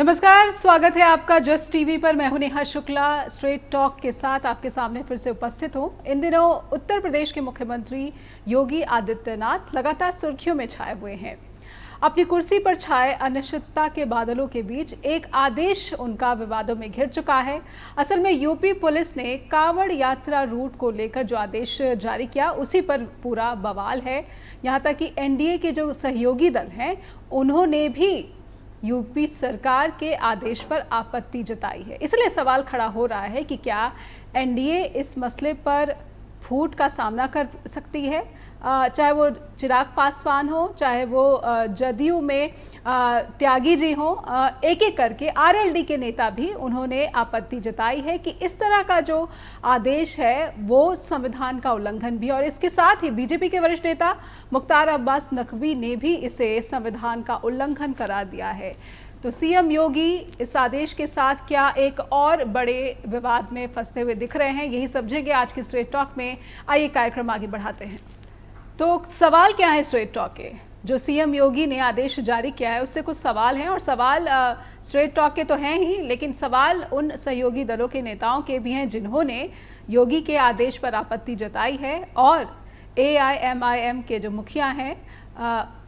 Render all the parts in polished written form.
नमस्कार, स्वागत है आपका जस्ट टीवी पर। मैं हूं नेहा शुक्ला, स्ट्रेट टॉक के साथ आपके सामने फिर से उपस्थित हूं। इन दिनों उत्तर प्रदेश के मुख्यमंत्री योगी आदित्यनाथ लगातार सुर्खियों में छाए हुए हैं। अपनी कुर्सी पर छाए अनिश्चितता के बादलों के बीच एक आदेश उनका विवादों में घिर चुका है। असल में यूपी पुलिस ने कांवड़ यात्रा रूट को लेकर जो आदेश जारी किया उसी पर पूरा बवाल है। यहाँ तक कि एनडीए के जो सहयोगी दल हैं उन्होंने भी यूपी सरकार के आदेश पर आपत्ति जताई है। इसलिए सवाल खड़ा हो रहा है कि क्या एनडीए इस मसले पर फूट का सामना कर सकती है, चाहे वो चिराग पासवान हो, चाहे वो जदयू में त्यागी जी हो। एक एक करके आरएलडी के नेता भी उन्होंने आपत्ति जताई है कि इस तरह का जो आदेश है वो संविधान का उल्लंघन भी, और इसके साथ ही बीजेपी के वरिष्ठ नेता मुख्तार अब्बास नकवी ने भी इसे संविधान का उल्लंघन करार दिया है। तो सीएम योगी इस आदेश के साथ क्या एक और बड़े विवाद में फंसते हुए दिख रहे हैं, यही समझेंगे आज की स्ट्रेट टॉक में। आइए कार्यक्रम आगे बढ़ाते हैं। तो सवाल क्या है स्ट्रेट टॉक के? जो सीएम योगी ने आदेश जारी किया है उससे कुछ सवाल हैं, और सवाल स्ट्रेट टॉक के तो हैं ही, लेकिन सवाल उन सहयोगी दलों के नेताओं के भी हैं जिन्होंने योगी के आदेश पर आपत्ति जताई है, और एआईएमआईएम के जो मुखिया हैं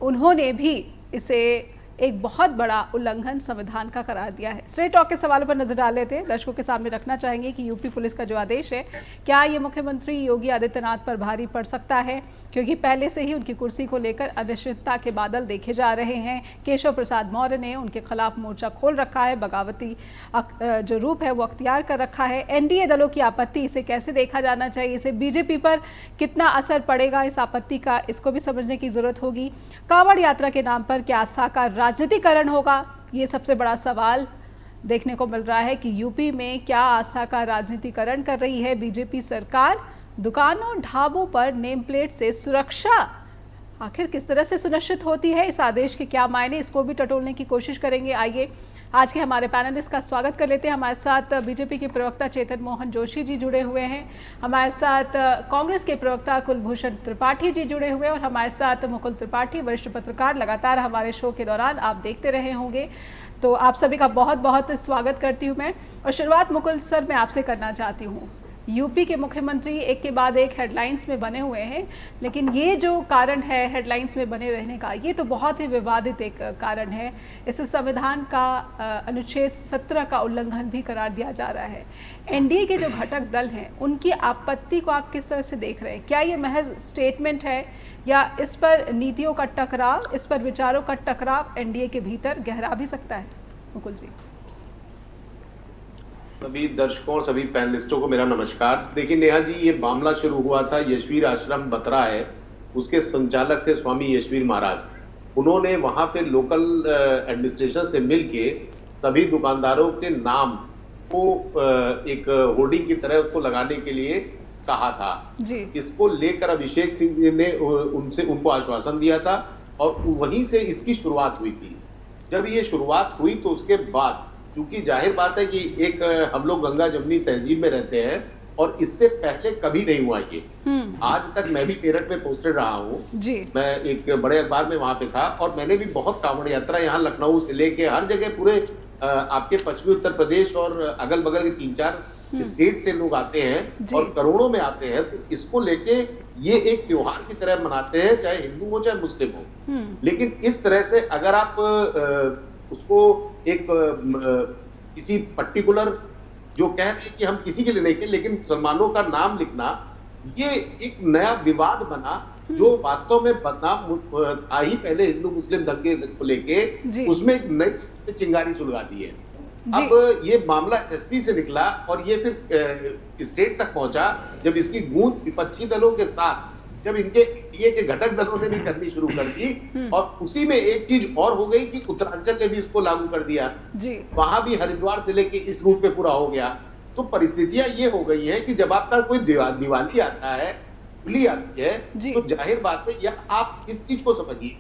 उन्होंने भी इसे एक बहुत बड़ा उल्लंघन संविधान का करार दिया है। स्ट्रेट टॉक के सवालों पर नजर डाल लेते हैं। दर्शकों के सामने रखना चाहेंगे कि यूपी पुलिस का जो आदेश है, क्या ये मुख्यमंत्री योगी आदित्यनाथ पर भारी पड़ सकता है, क्योंकि पहले से ही उनकी कुर्सी को लेकर अनिश्चितता के बादल देखे जा रहे हैं। केशव प्रसाद मौर्य ने उनके खिलाफ मोर्चा खोल रखा है, बगावती जो रूप है वो अख्तियार कर रखा है। एनडीए दलों की आपत्ति, इसे कैसे देखा जाना चाहिए, इसे बीजेपी पर कितना असर पड़ेगा इस आपत्ति का, इसको भी समझने की जरूरत होगी। कांवड़ यात्रा के नाम पर क्या आस्था का राजनीतिकरण होगा, ये सबसे बड़ा सवाल देखने को मिल रहा है कि यूपी में क्या आस्था का राजनीतिकरण कर रही है बीजेपी सरकार। दुकानों ढाबों पर नेम प्लेट से सुरक्षा आखिर किस तरह से सुनिश्चित होती है, इस आदेश के क्या मायने, इसको भी टटोलने की कोशिश करेंगे। आइए आज के हमारे पैनलिस्ट का स्वागत कर लेते हैं। हमारे साथ बीजेपी के प्रवक्ता चेतन मोहन जोशी जी जुड़े हुए हैं, हमारे साथ कांग्रेस के प्रवक्ता कुलभूषण त्रिपाठी जी जुड़े हुए हैं, और हमारे साथ मुकुल त्रिपाठी वरिष्ठ पत्रकार, लगातार हमारे शो के दौरान आप देखते रहे होंगे। तो आप सभी का बहुत बहुत स्वागत करती हूँ मैं। और शुरुआत मुकुल सर मैं आपसे करना चाहती हूँ। यूपी के मुख्यमंत्री एक के बाद एक हेडलाइंस में बने हुए हैं, लेकिन ये जो कारण है हेडलाइंस में बने रहने का, ये तो बहुत ही विवादित एक कारण है। इस संविधान का अनुच्छेद 17 का उल्लंघन भी करार दिया जा रहा है। एनडीए के जो घटक दल हैं उनकी आपत्ति को आप किस तरह से देख रहे हैं? क्या ये महज स्टेटमेंट है, या इस पर नीतियों का टकराव, इस पर विचारों का टकराव एनडीए के भीतर गहरा भी सकता है? मुकुल जी। सभी दर्शकों और सभी पैनलिस्टों को मेरा नमस्कार। देखिए नेहा जी, ये मामला शुरू हुआ था यशवीर आश्रम बतरा है, उसके संचालक थे स्वामी यशवीर महाराज। उन्होंने वहां पे लोकल एडमिनिस्ट्रेशन से मिलके सभी दुकानदारों के नाम को एक होर्डिंग की तरह उसको लगाने के लिए कहा था जी। इसको लेकर अभिषेक सिंह जी ने उनको आश्वासन दिया था, और वहीं से इसकी शुरुआत हुई थी। जब ये शुरुआत हुई तो उसके बाद, चूंकि जाहिर बात है कि एक हम लोग गंगा जमनी तहजीब में रहते हैं और इससे पहले कभी नहीं हुआ ये। आज तक मैं भी मेरठ में पोस्टेड रहा हूँ, मैं एक बड़े अखबार में वहां पे था, और मैंने भी बहुत कांवड़ यात्रा यहाँ लखनऊ से लेके हर जगह पूरे आपके पश्चिमी उत्तर प्रदेश और अगल बगल के 3-4 स्टेट से लोग आते हैं और करोड़ों में आते हैं। तो इसको लेके ये एक त्योहार की तरह मनाते हैं, चाहे हिंदू हो चाहे मुस्लिम हो। लेकिन इस तरह से अगर आप उसको एक किसी पर्टिकुलर, जो कह रहे हैं कि हम किसी के लिए नहीं, लेकिन मुसलमानों का नाम लिखना, ये एक नया विवाद बना जो वास्तव में बदनाम आ ही पहले हिंदू मुस्लिम दंगे को लेके उसमें एक नई चिंगारी सुलगा दी है। अब ये मामला एसएसपी से निकला और ये फिर स्टेट तक पहुंचा, जब इसकी गूंज विपक्षी दलों के साथ, जब इनके एनडीए के घटक दलों ने भी करनी शुरू कर दी, और उसी में एक चीज और हो गई कि उत्तरांचल ने भी इसको लागू कर दिया जी। वहां भी हरिद्वार से लेके इस रूट पे पूरा हो गया। तो परिस्थितियां ये हो गई हैं कि जब आपका कोई दिवाली आता है, होली आती है, तो जाहिर बात है, या आप इस चीज को समझिए,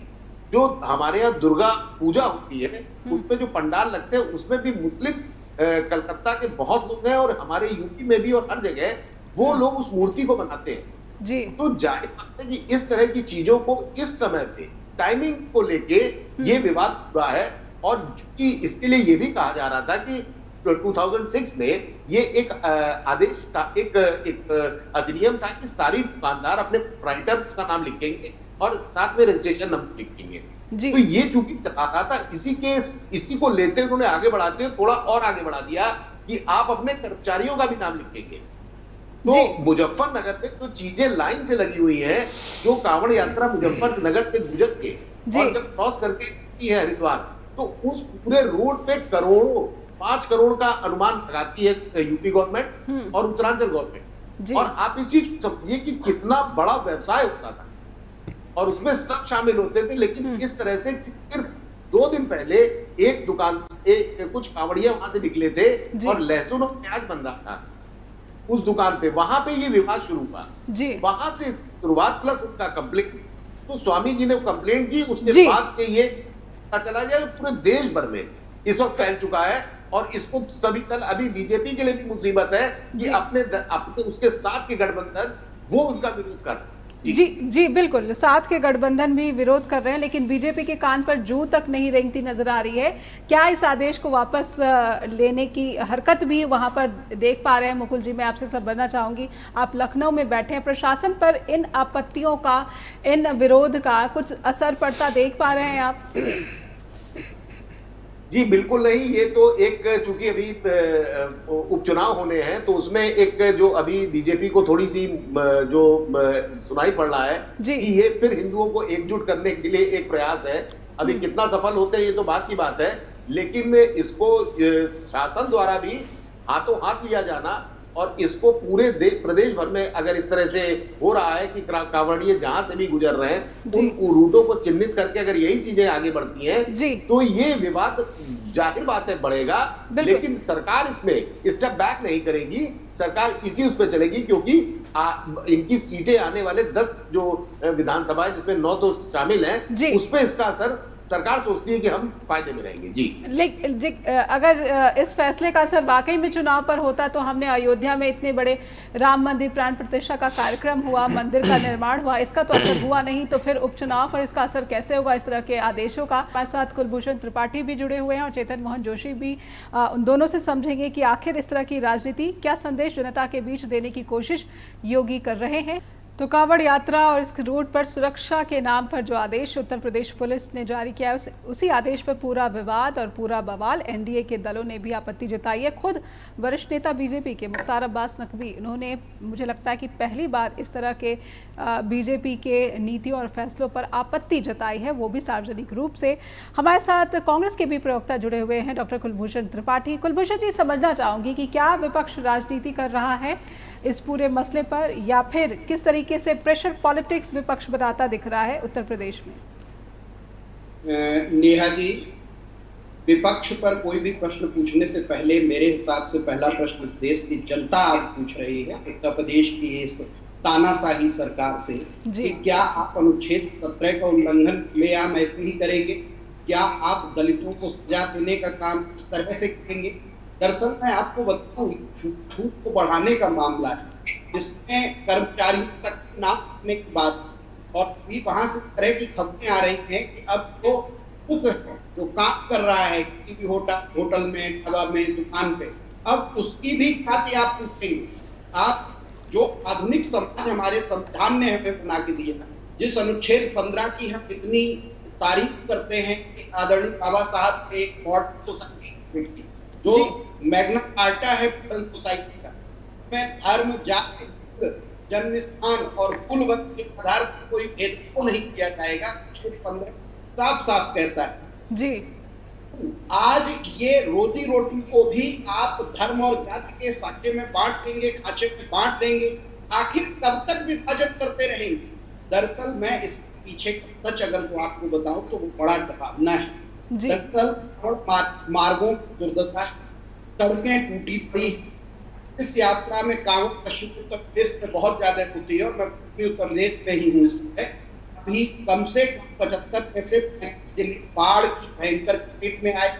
जो हमारे यहाँ दुर्गा पूजा होती है उसमें जो पंडाल लगते हैं उसमें भी मुस्लिम कलकत्ता के बहुत लोग हैं, और हमारे यूपी में भी और हर जगह वो लोग उस मूर्ति को बनाते हैं जी। तो जाहिर बात है कि इस तरह की चीजों को इस समय पे टाइमिंग को लेके ये विवाद हुआ है। और चूंकि इसके लिए ये भी कहा जा रहा था कि 2006 में ये एक आदेश था, एक अधिनियम था कि सारी दुकानदार अपने प्रोप्राइटर उसका नाम लिखेंगे और साथ में रजिस्ट्रेशन नंबर लिखेंगे। तो ये चूंकि चला रहा था, इसी को लेते हुए उन्होंने आगे बढ़ाते हुए थोड़ा और आगे बढ़ा दिया कि आप अपने कर्मचारियों का भी नाम लिखेंगे। तो मुजफ्फरनगर में जो चीजें लाइन से लगी हुई हैं, जो कांवड़ यात्रा मुजफ्फरनगर से गुजर के और जब क्रॉस करके है हरिद्वार, तो उस पूरे रोड पे करोड़ों 5 करोड़ का अनुमान लगाती है यूपी गवर्नमेंट और उत्तरांचल गवर्नमेंट। और आप इस चीज को समझिए कि कितना बड़ा व्यवसाय होता था और उसमें सब शामिल होते थे। लेकिन इस तरह से कि सिर्फ 2 दिन पहले एक दुकान कुछ कांवड़िया वहां से निकले थे और लहसुन और प्याज बन रहा था उस दुकान पे, वहां पे ये विवाद शुरू हुआ। वहां से शुरुआत प्लस उनका कंप्लेंट, तो स्वामी जी ने कंप्लेंट की, उसके बाद से ये पता चला गया पूरे देश भर में इस वक्त फैल चुका है। और इसको सभी दल, अभी बीजेपी के लिए भी मुसीबत है कि अपने उसके साथ के गठबंधन वो उनका विरोध कर जी बिल्कुल, साथ के गठबंधन भी विरोध कर रहे हैं, लेकिन बीजेपी के कान पर जूं तक नहीं रेंगती नजर आ रही है। क्या इस आदेश को वापस लेने की हरकत भी वहां पर देख पा रहे हैं? मुकुल जी, मैं आपसे सब बनना चाहूंगी, आप लखनऊ में बैठे हैं, प्रशासन पर इन आपत्तियों का, इन विरोध का कुछ असर पड़ता देख पा रहे हैं आप? जी बिल्कुल नहीं। ये तो एक, चूंकि अभी उपचुनाव होने हैं तो उसमें एक जो अभी बीजेपी को थोड़ी सी जो सुनाई पड़ रहा है कि ये फिर हिंदुओं को एकजुट करने के लिए एक प्रयास है। अभी कितना सफल होते हैं ये तो बात की बात है, लेकिन इसको शासन द्वारा भी हाथों हाथ लिया जाना और इसको पूरे प्रदेश भर में अगर इस तरह से हो रहा है कि कांवड़िए जहां से भी गुजर रहे हैं उन रूटों को चिन्हित करके अगर यही चीजें आगे बढ़ती हैं तो ये विवाद जाहिर बात है बढ़ेगा। लेकिन सरकार इसमें स्टेप बैक नहीं करेगी, सरकार इसी उस पर चलेगी, क्योंकि इनकी सीटें आने वाले 10 जो विधानसभा है जिसमें 9 तो शामिल हैं, उसमें इसका असर सरकार सोचती है कि हम फायदे में रहेंगे। लेकिन अगर इस फैसले का असर वाकई में चुनाव पर होता तो हमने अयोध्या में इतने बड़े राम मंदिर प्राण प्रतिष्ठा का कार्यक्रम हुआ, मंदिर का निर्माण हुआ, इसका तो असर हुआ नहीं, तो फिर उपचुनाव पर इसका असर कैसे होगा इस तरह के आदेशों का? हमारे साथ कुलभूषण त्रिपाठी भी जुड़े हुए हैं और चेतन मोहन जोशी भी। उन दोनों से समझेंगे कि आखिर इस तरह की राजनीति क्या संदेश जनता के बीच देने की कोशिश योगी कर रहे हैं। तो कांवड़ यात्रा और इस रूट पर सुरक्षा के नाम पर जो आदेश उत्तर प्रदेश पुलिस ने जारी किया है, उसी आदेश पर पूरा विवाद और पूरा बवाल। एनडीए के दलों ने भी आपत्ति जताई है। खुद वरिष्ठ नेता बीजेपी के मुख्तार अब्बास नकवी, उन्होंने, मुझे लगता है कि पहली बार इस तरह के बीजेपी के नीतियों और फैसलों पर आपत्ति जताई है, वो भी सार्वजनिक रूप से। हमारे साथ कांग्रेस के भी प्रवक्ता जुड़े हुए हैं, डॉक्टर कुलभूषण त्रिपाठी। कुलभूषण जी, समझना चाहूंगी कि क्या विपक्ष राजनीति कर रहा है इस पूरे मसले पर, या फिर किस तरीके से प्रेशर पॉलिटिक्स विपक्ष बनाता दिख रहा है उत्तर प्रदेश में? नेहा जी, विपक्ष पर कोई भी प्रश्न पूछने से पहले मेरे हिसाब से पहला प्रश्न देश की जनता आज पूछ रही है उत्तर प्रदेश की इस तानाशाही सरकार से कि क्या आप अनुच्छेद 17 का उल्लंघन खुलेआम ऐसे ही करेंगे? क्या आप दलितों को सजा देने का काम इस तरह से करेंगे? दरअसल मैं आपको बताऊं, छूट को बढ़ाने का मामला है, जिसमें कर्मचारियों तक नाम रखने की बात, और भी वहां से तरह की खबरें आ रही हैं कि अब तो कुक जो काम कर रहा है किसी भी होटल में, ढाबा में, दुकान पे, अब उसकी भी खातिर आप पूछेंगे। आप जो आधुनिक समाज हमारे संविधान ने हमें बना के दिया, जिस अनुच्छेद 15 की हम इतनी तारीफ करते हैं कि आदरणीय बाबा साहब के एक मॉडल सोसाइटी जो मैग्ना कार्टा है सोसाइटी का, में धर्म, जाति, जन्म स्थान और कुल वर्ग के आधार पर कोई भेदभाव नहीं किया जाएगा, 15 साफ साफ कहता है जी। आज ये रोजी रोटी को भी आप धर्म और जाति के साके में बांट देंगे, खांचे में बांट देंगे, आखिर कब तक विभाजन करते रहेंगे? दरअसल मैं इसके पीछे का सच अगर तो आपको बताऊं तो वो बड़ा डरावना है। दरअसल मार्गों की दुर्दशा, सड़कें टूटी पड़ी। इस यात्रा में कांवड़ का उत्तर प्रदेश में बहुत ज्यादा होती है और मैं उत्तर प्रदेश में ही हूँ। इसमें अभी कम से कम 75 में से जिले बाढ़ की भयंकर चपेट में आए,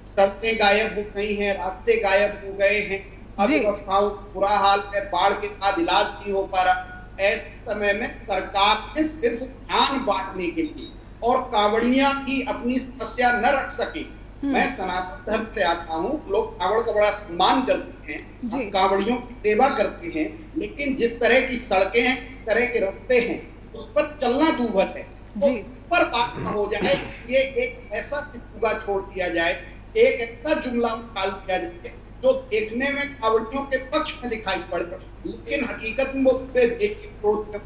सड़कें गायब हो गई हैं, रास्ते गायब हो गए हैं, अर्थव्यवस्थाओं बुरा हाल है, बाढ़ के बाद इलाज नहीं हो पा रहा। ऐसे समय में सरकार ने सिर्फ ध्यान बांटने के लिए और कांवड़ियां की अपनी समस्या न रख सके मैं सनातन धर्म से आता हूँ, लोग कांवड़ का बड़ा सम्मान करते हैं, कांवड़ियों की सेवा करते हैं, लेकिन जिस तरह की सड़कें हैं, इस तरह के रास्ते हैं, उस पर चलना दूभर है। तो पर बात हो जाए, ये एक ऐसा किस्सा छोड़ दिया जाए, एक ऐसा जुमला निकाल दिया जाए जो देखने में कांवड़ियों के पक्ष में दिखाई पड़े, लेकिन हकीकत में वो पूरे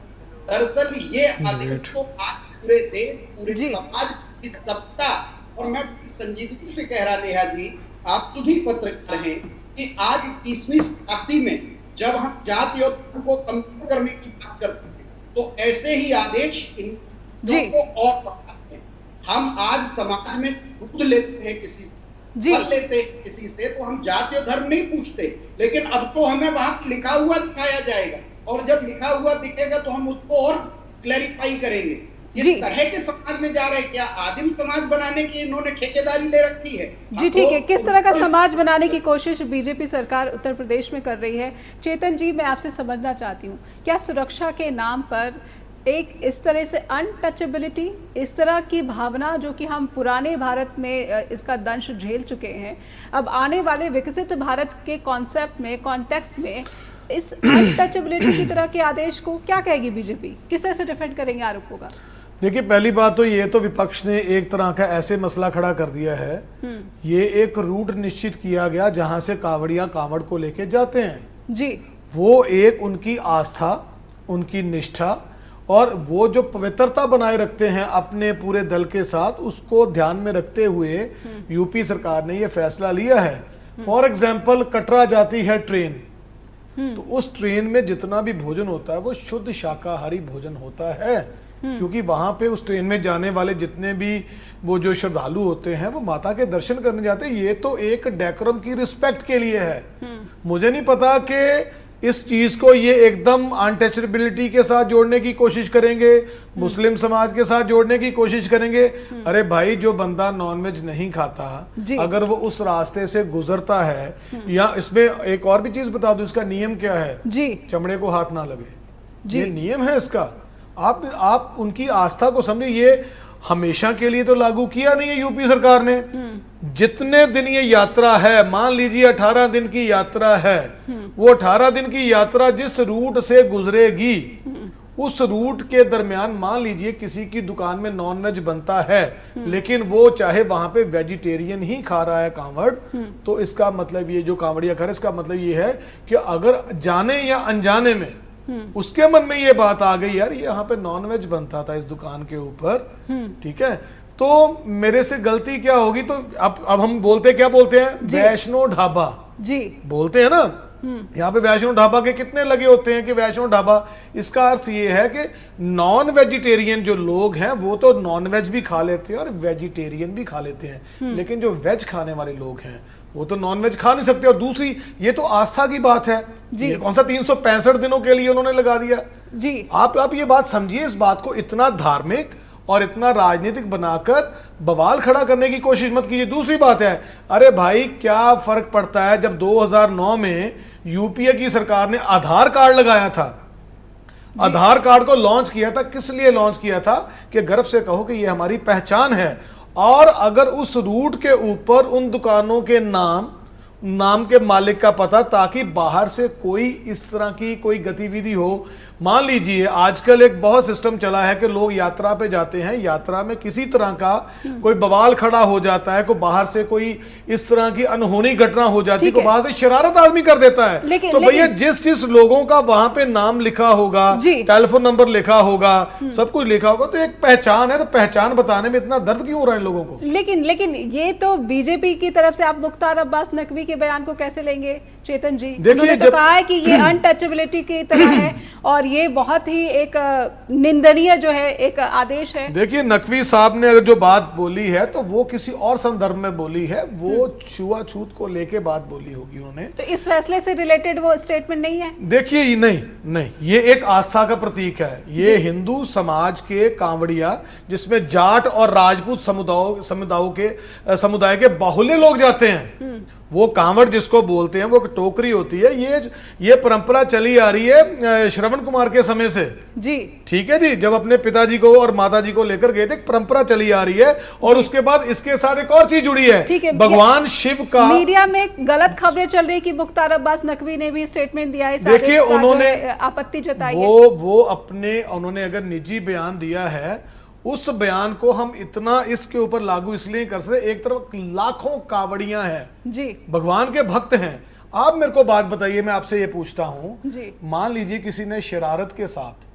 दरअसल ये आदेश तो आज पूरे देश, पूरे समाज की सत्ता, और मैं संजीदगी से कह रहा नेहा जी, आप खुद ही पत्रकार हैं, कि आज 21वीं शताब्दी में जब हम जाति और धर्म को कमजोर करने की बात करते हैं, तो ऐसे ही आदेश इन को और बढ़ाते हैं। हम आज समाज में दूध लेते हैं किसी से, फल लेते हैं किसी से, तो हम जाति और धर्म नहीं पूछते, लेकिन अब तो हमें वहां लिखा हुआ दिखाया जाएगा, और जब लिखा हुआ दिखेगा तो हम उसको और क्लैरिफाई करेंगे। इस तरह के समाज में जा रहे हैं, क्या आदिम समाज बनाने की इन्होंने ठेकेदारी ले रखी है? जी ठीक है, किस तरह का समाज बनाने की कोशिश बीजेपी सरकार उत्तर प्रदेश में कर रही है? चेतन जी, मैं आपसे समझना चाहती हूँ, क्या सुरक्षा के नाम पर एक इस तरह से अनटचेबिलिटी, इस तरह की भावना जो कि हम पुराने भारत में इसका दंश झेल चुके हैं, अब आने वाले विकसित भारत के कॉन्सेप्ट में, कॉन्टेक्स्ट में इस अनटचेबिलिटी की तरह के आदेश को क्या कहेगी बीजेपी? किस तरह से डिफेंड करेंगे आरोपों का? देखिए, पहली बात तो ये तो विपक्ष ने एक तरह का ऐसे मसला खड़ा कर दिया है, ये एक रूट निश्चित किया गया जहां से कांवड़ियां कांवड़ को लेके जाते हैं जी, वो एक उनकी आस्था, उनकी निष्ठा और वो जो पवित्रता बनाए रखते हैं अपने पूरे दल के साथ, उसको ध्यान में रखते हुए यूपी सरकार ने ये फैसला लिया है। फॉर एग्जाम्पल, कटरा जाती है ट्रेन, तो उस ट्रेन में जितना भी भोजन होता है वो शुद्ध शाकाहारी भोजन होता है, क्योंकि वहां पे उस ट्रेन में जाने वाले जितने भी वो जो श्रद्धालु होते हैं वो माता के दर्शन करने जाते हैं। ये तो एक डेकोरम की रिस्पेक्ट के लिए है। मुझे नहीं पता कि इस चीज को ये एकदम अनटचेबिलिटी के साथ जोड़ने की कोशिश करेंगे, मुस्लिम समाज के साथ जोड़ने की कोशिश करेंगे। अरे भाई, जो बंदा नॉनवेज नहीं खाता, अगर वो उस रास्ते से गुजरता है, या इसमें एक और भी चीज बता दूं, इसका नियम क्या है जी, चमड़े को हाथ ना लगे, ये नियम है इसका। आप उनकी आस्था को समझे, ये हमेशा के लिए तो लागू किया नहीं है यूपी सरकार ने। जितने दिन ये यात्रा है, मान लीजिए 18 दिन की यात्रा है, वो 18 दिन की यात्रा जिस रूट से गुजरेगी, उस रूट के दरमियान मान लीजिए किसी की दुकान में नॉनवेज बनता है, लेकिन वो चाहे वहां पे वेजिटेरियन ही खा रहा है कांवड़, तो इसका मतलब ये जो कांवड़िया खा रहे, इसका मतलब ये है कि अगर जाने या अनजाने में उसके मन में ये बात आ गई, यार यहाँ पे नॉनवेज बनता था इस दुकान के ऊपर, ठीक है, तो मेरे से गलती क्या होगी? तो अब हम बोलते क्या बोलते हैं? वैष्णो ढाबा जी बोलते हैं ना। यहाँ पे वैष्णो ढाबा के कितने लगे होते हैं कि वैष्णो ढाबा, इसका अर्थ ये है कि नॉन वेजिटेरियन जो लोग हैं वो तो नॉन वेज भी खा लेते हैं और वेजिटेरियन भी खा लेते हैं, लेकिन जो वेज खाने वाले लोग हैं वो तो नॉनवेज खा नहीं सकते। और दूसरी, ये तो आस्था की बात है जी, ये कौन सा 365 दिनों के लिए उन्होंने लगा दिया जी। आप ये बात समझिए, इस बात को इतना धार्मिक और इतना राजनीतिक बनाकर बवाल खड़ा करने की कोशिश मत कीजिए। दूसरी बात है, अरे भाई क्या फर्क पड़ता है जब 2009 में यूपीए की सरकार ने आधार कार्ड लगाया था, आधार कार्ड को लॉन्च किया था, किस लिए लॉन्च किया था? कि गर्व से कहो कि ये हमारी पहचान है। और अगर उस रूट के ऊपर उन दुकानों के नाम के मालिक का पता, ताकि बाहर से कोई इस तरह की कोई गतिविधि हो। मान लीजिए आजकल एक बहुत सिस्टम चला है कि लोग यात्रा पे जाते हैं, यात्रा में किसी तरह का कोई बवाल खड़ा हो जाता है, कोई बाहर से कोई इस तरह की अनहोनी घटना हो जाती है, कोई बाहर से शरारत आदमी कर देता है, तो भैया जिस लोगों का वहां पे नाम लिखा होगा, टेलीफोन नंबर लिखा होगा, सब कुछ लिखा होगा, तो एक पहचान है, तो पहचान बताने में इतना दर्द क्यों हो रहा है इन लोगों को? लेकिन ये तो बीजेपी की तरफ से आप मुख्तार अब्बास नकवी के बयान को कैसे लेंगे चेतन जी? उन्होंने तो कहा है कि ये अनटचेबिलिटी की तरह है और ये बहुत ही एक निंदनीय जो है एक आदेश है। देखिए, नकवी साहब ने अगर जो बात बोली है तो वो किसी और संदर्भ में बोली है, वो छुआछूत को लेके बात बोली होगी उन्होंने। तो इस फैसले से रिलेटेड वो स्टेटमेंट नहीं है? देखिए, नहीं, ये एक आस्था का प्रतीक है। ये हिंदू समाज के कांवड़िया, जिसमें जाट और राजपूत समुदाय के बाहुल्य लोग जाते हैं, वो कांवड़ जिसको बोलते हैं वो टोकरी होती है, ये परंपरा चली आ रही है श्रवण कुमार के समय से जी। ठीक है जी, जब अपने पिताजी को और माताजी को लेकर गए थे, परंपरा चली आ रही है। और उसके बाद इसके साथ एक और चीज जुड़ी है, भगवान शिव का मीडिया में गलत खबरें चल रही कि मुख्तार अब्बास नकवी ने भी स्टेटमेंट दिया है, देखिए उन्होंने आपत्ति जताई है। उन्होंने अगर निजी बयान दिया है, उस बयान को हम इतना इसके ऊपर लागू इसलिए कर सकते, एक तरफ लाखों कावड़ियां हैं जी, भगवान के भक्त हैं। आप मेरे को बात बताइए, मैं आपसे ये पूछता हूं जी, मान लीजिए किसी ने शरारत के साथ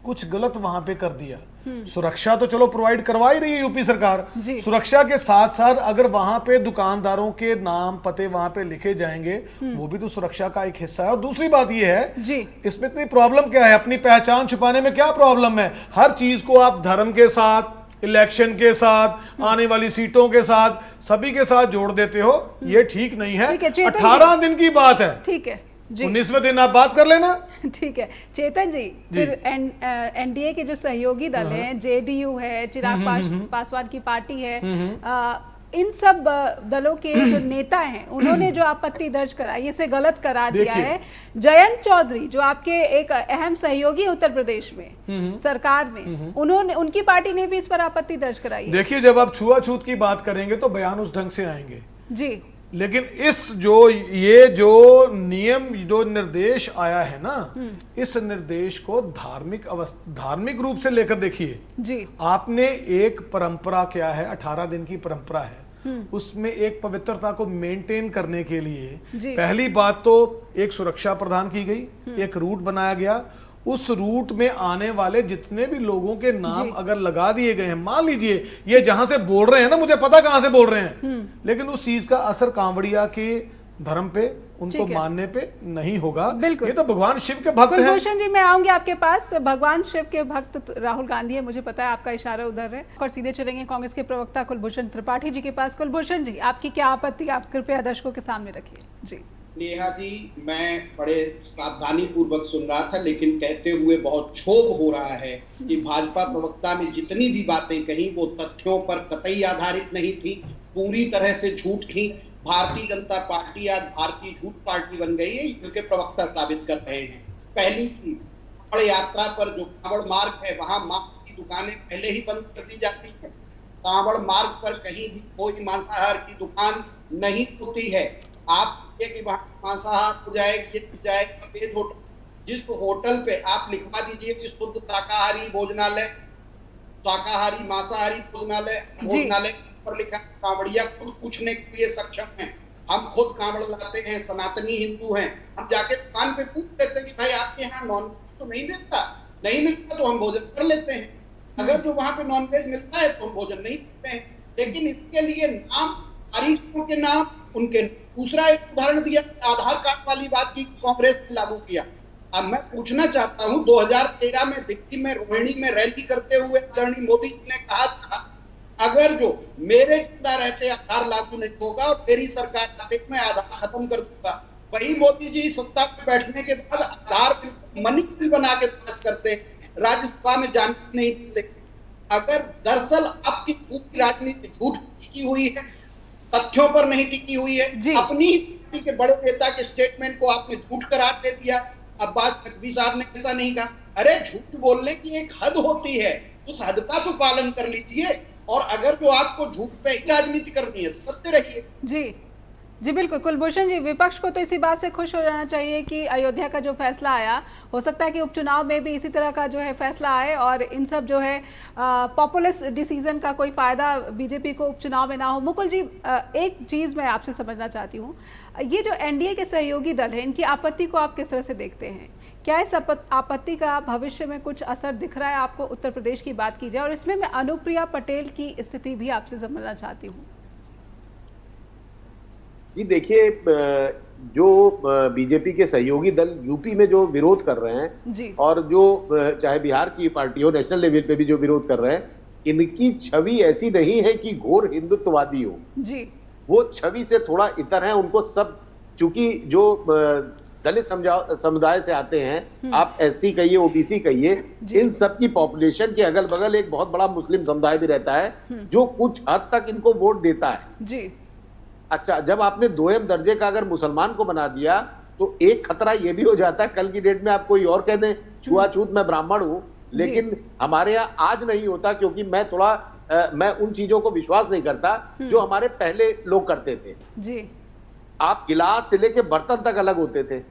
कुछ गलत वहां पे कर दिया, सुरक्षा तो चलो प्रोवाइड करवा ही रही है यूपी सरकार, सुरक्षा के साथ साथ अगर वहां पे दुकानदारों के नाम पते वहां पे लिखे जाएंगे, वो भी तो सुरक्षा का एक हिस्सा है। और दूसरी बात ये है जी, इसमें इतनी प्रॉब्लम क्या है, अपनी पहचान छुपाने में क्या प्रॉब्लम है? हर चीज को आप धर्म के साथ, इलेक्शन के साथ, आने वाली सीटों के साथ, सभी के साथ जोड़ देते हो, ये ठीक नहीं है। 18 दिन की बात है, ठीक है, 19वें दिन आप बात कर लेना। ठीक है चेतन जी, फिर एनडीए के जो सहयोगी दल हैं, जेडीयू है, चिराग पासवान की पार्टी है, इन सब दलों के जो नेता हैं, उन्होंने जो आपत्ति दर्ज कराई, इसे गलत करार दिया है। जयंत चौधरी जो आपके एक अहम सहयोगी उत्तर प्रदेश में सरकार में, उनकी पार्टी ने भी इस पर आपत्ति दर्ज कराई है। देखिए, जब आप छुआछूत की बात करेंगे तो बयान उस ढंग से आएंगे जी, लेकिन ये जो नियम, जो निर्देश आया है ना, इस निर्देश को धार्मिक रूप से लेकर देखिए जी। आपने एक परंपरा क्या है, 18 दिन की परंपरा है, उसमें एक पवित्रता को मेंटेन करने के लिए पहली बात तो एक सुरक्षा प्रदान की गई, एक रूट बनाया गया, उस रूट में आने वाले जितने भी लोगों के नाम अगर लगा दिए गए हैं, मान लीजिए ये जहां से बोल रहे हैं ना, मुझे पता कहां से बोल रहे हैं, लेकिन उस चीज का असर कांवड़िया के धर्म पे, उनको मानने पे नहीं होगा। ये तो भगवान शिव के भक्त हैं। कुलभूषण जी, मैं आऊंगी आपके पास। भगवान शिव के भक्त राहुल गांधी है, मुझे पता है आपका इशारा उधर है। और सीधे चलेंगे कांग्रेस के प्रवक्ता कुलभूषण त्रिपाठी जी के पास। कुलभूषण जी, आपकी क्या आपत्ति, आप कृपया दर्शकों के सामने रखिए जी। नेहा जी, मैं बड़े सावधानी पूर्वक सुन रहा था, लेकिन कहते हुए बहुत क्षोभ हो रहा है कि भाजपा प्रवक्ता ने जितनी भी बातें कही वो तथ्यों पर कतई आधारित नहीं थी, पूरी तरह से झूठ थी। भारतीय जनता पार्टी आज भारतीय झूठ पार्टी बन गई है, क्योंकि प्रवक्ता साबित कर रहे हैं। पहली की कांवड़ यात्रा पर जो कांवड़ मार्ग है, वहां मांस की दुकानें पहले ही बंद कर दी जाती है। कांवड़ मार्ग पर कहीं भी कोई मांसाहार की दुकान नहीं होती है। आप कि वहां मांसाहार हो जाएगा, वेज होटल, जिस होटल पे आप लिखवा दीजिए कि शुद्ध शाकाहारी भोजनालय, शाकाहारी मांसाहारी भोजनालय पर लिखा, कांवड़िया खुद पूछने के लिए सक्षम है। हम खुद कांवड़ लाते हैं, सनातनी हिंदू हैं, हम जाके दुकान पे पूछ लेते हैं कि भाई आपके यहाँ नॉन तो नहीं मिलता तो हम भोजन कर लेते हैं। अगर जो वहां पे नॉन वेज मिलता है तो हम भोजन नहीं करते हैं। लेकिन इसके लिए नाम, तारीखों के नाम, उनके दूसरा एक उदाहरण दिया, आधार कार्ड वाली बात की कांग्रेस ने लागू किया। अब मैं पूछना चाहता हूं, 2013 में दिल्ली में रोहिणी में रैली करते हुए आदरणीय मोदी जी ने कहा था, अगर जो मेरे जिंदा रहते आधार लागू नहीं होगा और मेरी सरकार आते मैं आधार खत्म कर दूंगा। वही मोदी जी सत्ता पर बैठने के बाद आधार मनी बिल बना के पास करते, राज्यसभा में जानकारी नहीं देते। अगर दरअसल आपकी पूरी राजनीति झूठ की हुई है, तथ्यों पर नहीं टिकी हुई है, अपनी पार्टी के बड़े नेता के स्टेटमेंट को आपने झूठ करार दे दिया। अब्बास नकवी साहब ने ऐसा नहीं कहा। अरे झूठ बोलने की एक हद होती है, उस हद का तो पालन कर लीजिए। और अगर जो आपको झूठ पे ही राजनीति करनी है तो करते रहिए। जी बिल्कुल। कुलभूषण जी, विपक्ष को तो इसी बात से खुश हो जाना चाहिए कि अयोध्या का जो फैसला आया, हो सकता है कि उपचुनाव में भी इसी तरह का जो है फैसला आए और इन सब जो है पॉपुलिस्ट डिसीजन का कोई फ़ायदा बीजेपी को उपचुनाव में ना हो। मुकुल जी, एक चीज़ मैं आपसे समझना चाहती हूँ, ये जो एनडीए के सहयोगी दल है, इनकी आपत्ति को आप किस तरह से देखते हैं? क्या इस आपत्ति का भविष्य में कुछ असर दिख रहा है आपको? उत्तर प्रदेश की बात की जाए, और इसमें मैं अनुप्रिया पटेल की स्थिति भी आपसे समझना चाहती हूँ। जी देखिए, जो बीजेपी के सहयोगी दल यूपी में जो विरोध कर रहे हैं जी, और जो चाहे बिहार की पार्टी हो, नेशनल लेवल पे भी जो विरोध कर रहे हैं, इनकी छवि ऐसी नहीं है कि घोर हिंदुत्ववादी हो जी। वो छवि से थोड़ा इतर है। उनको सब, चूंकि जो दलित समुदाय से आते हैं, आप एससी कहिए, ओबीसी कहिए, इन सब की पॉपुलेशन के अगल बगल एक बहुत बड़ा मुस्लिम समुदाय भी रहता है, जो कुछ हद तक इनको वोट देता है जी। अच्छा, जब आपने दोयम दर्जे का अगर मुसलमान को बना दिया तो एक खतरा ये भी हो जाता है कल की डेट में आप कोई और कह दें छुआछूत मैं ब्राह्मण हूं, लेकिन हमारे यहाँ आज नहीं होता क्योंकि मैं उन चीजों को विश्वास नहीं करता जो हमारे पहले लोग करते थे। जी। आप गिलास से लेके बर्तन तक अलग होते थे।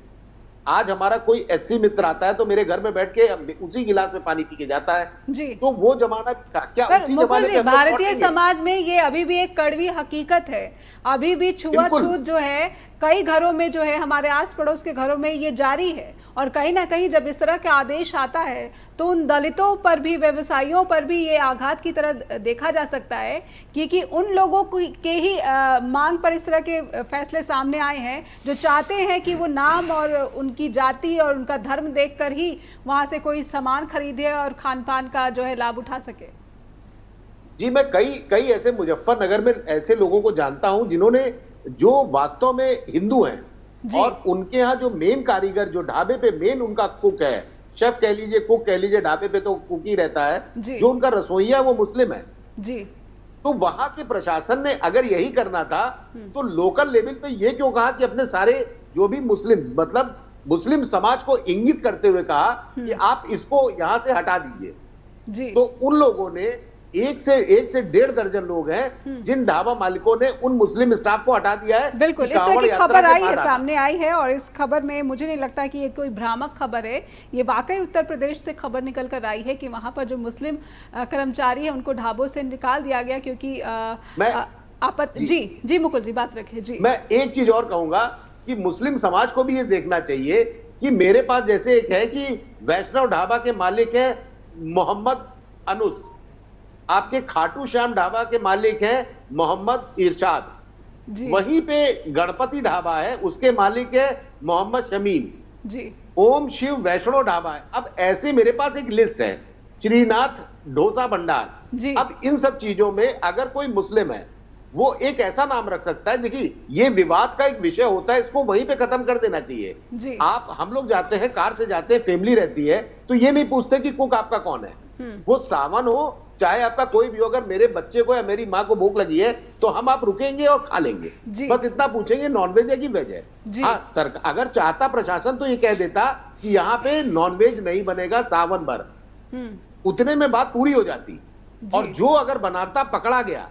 आज हमारा कोई एससी मित्र आता है तो मेरे घर में बैठ के उसी गिलास में पानी पी के जाता है। जी। तो वो जमाना था क्या? पर उसी मुकुल जमाने जी, में हम लोग भारतीय लौटेंगे। समाज में ये अभी भी एक कड़वी हकीकत है, अभी भी छुआछूत जो है कई घरों में जो है, हमारे आस पड़ोस के घरों में ये जारी है। और कहीं ना कहीं जब इस तरह का आदेश आता है तो उन दलितों पर भी, व्यवसायियों पर भी ये आघात की तरह देखा जा सकता है, क्योंकि उन लोगों के ही मांग पर इस तरह के फैसले सामने आए हैं जो चाहते हैं कि वो नाम और उनकी जाति और उनका धर्म देखकर ही वहां से कोई सामान खरीदे और खान पान का जो है लाभ उठा सके। जी, मैं कई ऐसे मुजफ्फरनगर में ऐसे लोगों को जानता हूं जिन्होंने, जो वास्तव में हिंदू हैं और उनके यहाँ जो मेन कारीगर, जो ढाबे पे मेन उनका कुक है, शेफ कह लीजिए, कुक कह लीजिए, ढाबे पे तो कुक ही रहता है, जो उनका रसोइया वो मुस्लिम है। जी। तो वहां के प्रशासन ने अगर यही करना था तो लोकल लेवल पे ये क्यों कहा कि अपने सारे जो भी मुस्लिम, मतलब मुस्लिम समाज को इंगित करते हुए कहा कि आप इसको यहां से हटा दीजिए। जी। तो उन लोगों ने एक से 1.5 दर्जन लोग हैं जिन ढाबा मालिकों ने उन मुस्लिम स्टाफ को हटा दिया है। बिल्कुल, इस तरह की खबर आई है, सामने आई है, और इस खबर में मुझे नहीं लगता कि ये कोई भ्रामक खबर है। ये वाकई उत्तर प्रदेश से खबर निकल कर आई है कि वहां पर जो मुस्लिम कर्मचारी है उनको ढाबों से निकाल दिया गया क्योंकि जी मुकुल जी बात रखिए। जी, मैं एक चीज और कहूंगा कि मुस्लिम समाज को भी ये देखना चाहिए कि मेरे पास जैसे एक है कि वैष्णव ढाबा के मालिक है मोहम्मद अनुस, आपके खाटू श्याम ढाबा के मालिक हैं मोहम्मद इरशाद, वहीं पे गणपति ढाबा है उसके मालिक है मोहम्मद शमीम जी, ओम शिव वैष्णव ढाबा है। अब ऐसे मेरे पास एक लिस्ट है, श्रीनाथ डोसा भंडार। अब इन सब चीजों में अगर कोई मुस्लिम है वो एक ऐसा नाम रख सकता है। देखिए, ये विवाद का एक विषय होता है, इसको वहीं पे खत्म कर देना चाहिए। हम लोग जाते हैं, कार से जाते हैं, फैमिली रहती है, तो ये नहीं पूछते कि कुक आपका कौन है, वो सावन हो चाहे आपका कोई भी हो, अगर मेरे बच्चे को या मेरी माँ को भूख लगी है तो हम आप रुकेंगे और खा लेंगे, बस इतना पूछेंगे नॉनवेज है कि वेज है। हाँ, सरकार अगर चाहता प्रशासन तो ये कह देता कि यहाँ पे नॉनवेज नहीं बनेगा सावन भर, उतने में बात पूरी हो जाती। और जो अगर बनाता पकड़ा गया,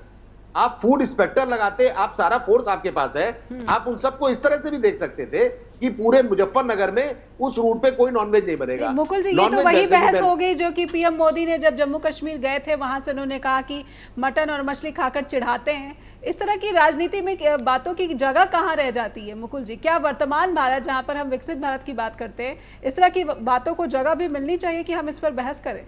आप फूड इंस्पेक्टर लगाते, आप सारा फोर्स आपके पास है, आप उन सबको इस तरह से भी देख सकते थे कि पूरे मुजफ्फरनगर में उस रूट पे कोई नॉनवेज नहीं बनेगा। मुकुल जी, ये तो वही बहस हो गई जो कि पीएम मोदी ने जब जम्मू कश्मीर गए थे, वहां से उन्होंने कहा कि मटन और मछली खाकर चिढ़ाते हैं। इस तरह की राजनीति में बातों की जगह कहाँ रह जाती है मुकुल जी? क्या वर्तमान भारत, जहाँ पर हम विकसित भारत की बात करते हैं, इस तरह की बातों को जगह भी मिलनी चाहिए कि हम इस पर बहस करें?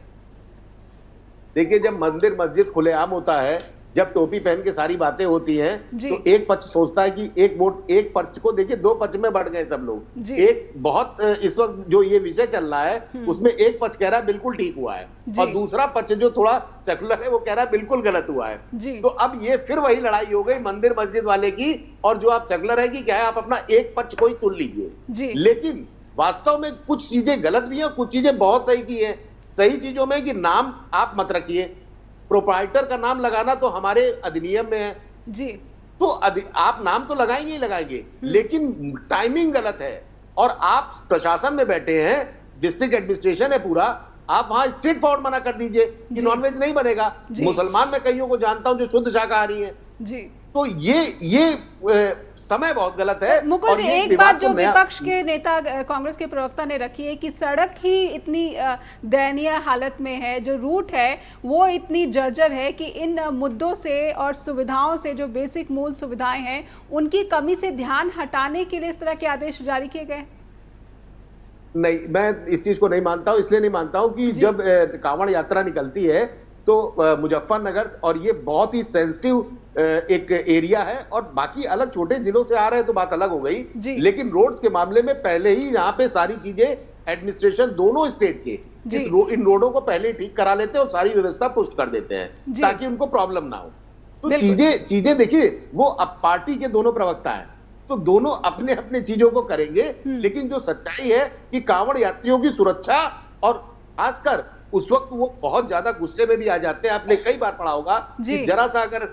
देखिए, जब मंदिर मस्जिद खुलेआम होता है, जब टोपी पहन के सारी बातें होती हैं, तो एक पक्ष सोचता है कि एक वोट, एक पक्ष को देखिए, दो पक्ष में बढ़ गए सब लोग। एक बहुत इस वक्त जो ये विषय चल रहा है उसमें एक पक्ष कह रहा है बिल्कुल ठीक हुआ है, और दूसरा पक्ष जो थोड़ा सेकुलर है वो कह रहा है बिल्कुल गलत हुआ है। तो अब ये फिर वही लड़ाई हो गई मंदिर मस्जिद वाले की, और जो आप सेकुलर है कि क्या है, आप अपना एक पक्ष को ही चुन लीजिए। लेकिन वास्तव में कुछ चीजें गलत भी है, कुछ चीजें बहुत सही की है। सही चीजों में कि नाम आप मत रखिए, प्रोप्राइटर का नाम लगाना तो हमारे अधिनियम में है जी, तो आप नाम तो लगाएंगे ही लगाएंगे, लेकिन टाइमिंग गलत है। और आप प्रशासन में बैठे हैं, डिस्ट्रिक्ट एडमिनिस्ट्रेशन है पूरा, आप वहां स्ट्रेट फॉरवर्ड मना कर दीजिए कि नॉनवेज नहीं बनेगा। मुसलमान में कईयों को जानता हूं जो शुद्ध शाकाहारी हैं जी, तो ये समय बहुत गलत है। मुकुल जी, एक बात जो विपक्ष के नेता, कांग्रेस के प्रवक्ता ने रखी है कि सड़क ही इतनी दयनीय हालत में है, जो रूट है वो इतनी जर्जर है कि इन मुद्दों से और सुविधाओं से, जो बेसिक मूल सुविधाएं हैं, उनकी कमी से ध्यान हटाने के लिए इस तरह के आदेश जारी किए गए। नहीं, मैं इस चीज को नहीं मानता हूं। इसलिए नहीं मानता हूं कि जब कांवड़ यात्रा निकलती है तो मुजफ्फरनगर, और ये बहुत ही सेंसिटिव एक एरिया है, और बाकी अलग छोटे जिलों से आ रहे हैं तो बात अलग हो गई, लेकिन रोड्स के मामले में पहले ही यहाँ पे सारी चीजें एडमिनिस्ट्रेशन दोनों स्टेट के इन रोडों को पहले ठीक करा लेते हैं और सारी व्यवस्था पुष्ट कर देते हैं ताकि उनको प्रॉब्लम ना हो। तो चीजें देखिए, वो अब पार्टी के दोनों प्रवक्ता हैं, तो दोनों अपने अपने चीजों को करेंगे, लेकिन जो सच्चाई है कि कांवड़ यात्रियों की सुरक्षा, और खासकर उस वक्त वो बहुत ज्यादा गुस्से में भी आ जाते हैं। आपने कई बार पढ़ा होगा कि जरा सा अगर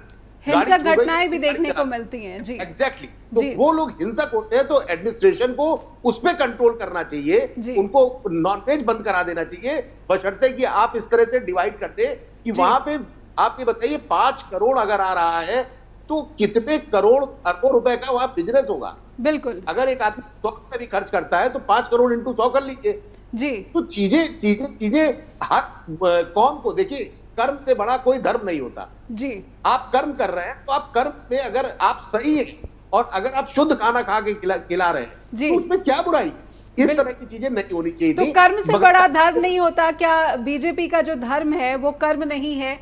हिंसक घटनाएं भी देखने को मिलती हैं। जी एग्जैक्टली तो वो लोग हिंसक होते हैं, तो एडमिनिस्ट्रेशन को उस पे कंट्रोल करना चाहिए, उनको नॉनवेज बंद करा देना चाहिए, बशर्ते कि आप इस तरह से डिवाइड कर दे कि वहां पे आप ये बताइए 5 करोड़ अगर आ रहा है तो कितने करोड़ अरबों रुपए का वहां बिजनेस होगा। बिल्कुल, अगर एक आदमी 100 रुपए भी खर्च करता है तो 5 करोड़ इंटू 100 कर लीजिए जी। तो चीजें हर कौम को देखिए, कर्म से बड़ा कोई धर्म नहीं होता जी। आप कर्म कर रहे हैं तो आप कर्म में अगर आप सही है और अगर आप शुद्ध खाना खा के खिला रहे हैं तो उसमें क्या बुराई, इस तरह की चीजें नहीं होनी चाहिए। तो कर्म से बड़ा धर्म नहीं होता क्या? बीजेपी का जो धर्म है वो कर्म नहीं है?